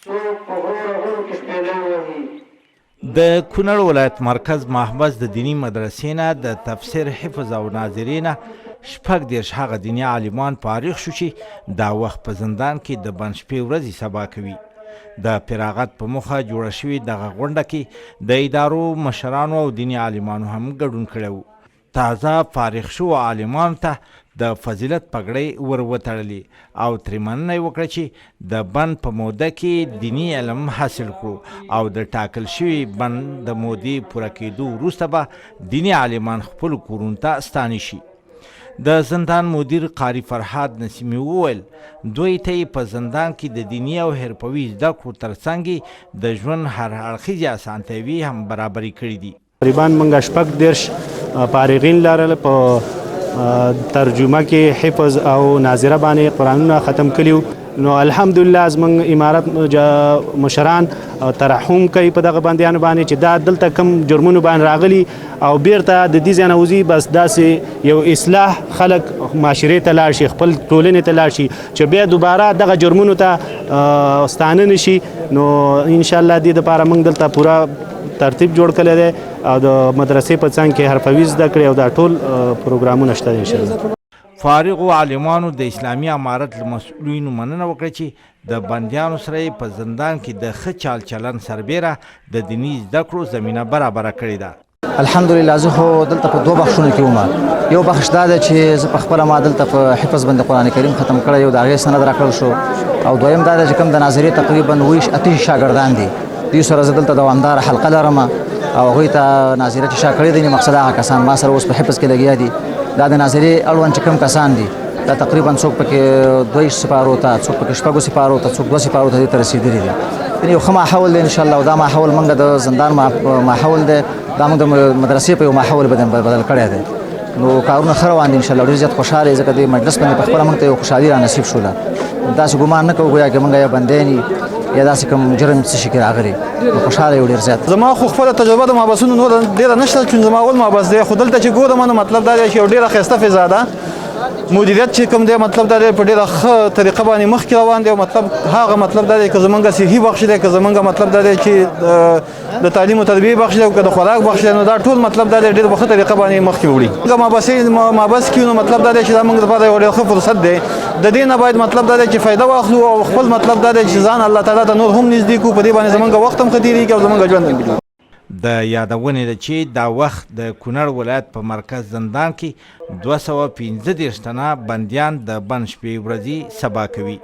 د کونړ ولایت مرکز محبس د دینی مدرسې نه د تفسیر حفظ او ناظرینه شپږ دېرش هغه دیني عالمان فارغ شو چې دا وخت په زندان کې د بند شپې ورځې سبا کوي. د فراغت په موخه جوړه شوې دغه غونډه کې د ادارو مشرانو او دیني عالمانو هم ګډون کړی و. تازه فارغ شو عالمانو ته د فضیلت پګړۍ ور وتړلې او ترې مننه یې وکړه چې د بند په موده کې دیني علم حاصل کړو او د ټاکل شوي بند د مودې پوره کېدو وروسته به دیني عالمان خپلو کورونو ته ستانه شي. د زندان مدیر قاری فرهاد نسیمی وویل دوی ته په زندان کې د دیني او حرفوي زده کړو ترڅنګ د ژوند هر اړخیزې اسانتیاوې هم برابرې کړي دي. تقریبا موږ شپږ دېرش فارغین لرل په ترجمه کې حفظ او ناظره باندې قرآنونه ختم کړي. نو الحمدلله زموږ امارت مشران ترحم کوي په دغه بندیانو باندې چې دا دلته کم جرمونو باندې راغلي او بیرته د دې ځای نه وځي. بس داسې یو اصلاح خلک معاشرې ته لاړ شي، خپل ټولنې ته لاړ شي چې بیا دوباره دغه جرمونو ته ستانه نه شي. نو انشاءالله دې دپاره موږ دلته پوره ترتیب جوړ کړی دی او د مدرسې په څنګ کې حرفوي زده کړې او دا ټول پروګرامونه شته انشاءالله. فارغو عالمانو د اسلامي امارت له مسؤلینو مننه وکړه چې د بندیانو سره په زندان کې د ښه چال چلن سربیره د دیني زده کړو زمینه برابره کړې ده. الحمدلله زه خو دلته په دوه بخښونو کې وم. یو بخښ دا دی چې زه په خپله ما دلته په حفظ باندې قرآن کریم ختم کړی یو د هغې سند راکړل شو، او دویم دا دی چې کوم د ناظرې تقریبا 28 شاګردان دي دوی سره زه دلته دوامداره حلقه لرم او هغوی ته ناظره چې شا کړی دی مقصد هغه کسان ما سره اوس په حفظ کې لګیا دي. دا د ناظرې اړوند چې کوم کسان دي دا تقریبا څوک پکې 2 سپارو ته، څوک پکې 4 سپارو ته، څوک 2 سپارو ته دې ته رسېدلي دي. یعنې یو ښه ماحول دی انشاءالله، او دا ماحول موږ د زندان ماحول دی، دا موږ د مدرسې په یو ماحول بدل کړی دی. نو کارونه ښه روان دي انشاءالله. ډېر زیات خوشحاله ځکه دې مجلس باندې په خپله موږ ته یو خوشحالي را نصیب شوله. داسې ګمان نه کوو ګویا کې موږ یا بندیان یو یا داسې کوم جرم څه شي کې راغلی. خوشحاله یو ډېر زیات. زما خو خپله تجربه د محبسونو نور ډېره نشته چې زما اول محبس دی، خو دلته چې ګورم نو مطلب دا دی چې یو ډېره ښایسته فضا ده. مدیریت چې کوم دی مطلب دا دی په ډېره ښه طریقه باندې مخکې روان دی. مطلب هغه مطلب دا دی که زمونږ صحي بخش دی، که زمونږ مطلب دا دی چې د تعلیم او تربیې بخش دی او که د خوراک بخش دی، نو دا ټول مطلب دا دی ډېر په ښه طریقه باندې مخکې وړي. محبس کې نو مطلب دا دی چې دا موږ لپاره یو ډېر ښه فرصت دی. د دې نه باید مطلب دا دی چې فایده واخلو او خپل مطلب دا دی چې ځان الله تعالی ته نور هم نږدې کړو. په دې باندې زمونږ وخت هم ښه تېرېږي او زمونږ ژوند هم ښه. د یادونې ده چې دا وخت د کونړ ولایت په مرکز زندان کې 215 تنه بندیان د بند شپې ورځې سبا کوي.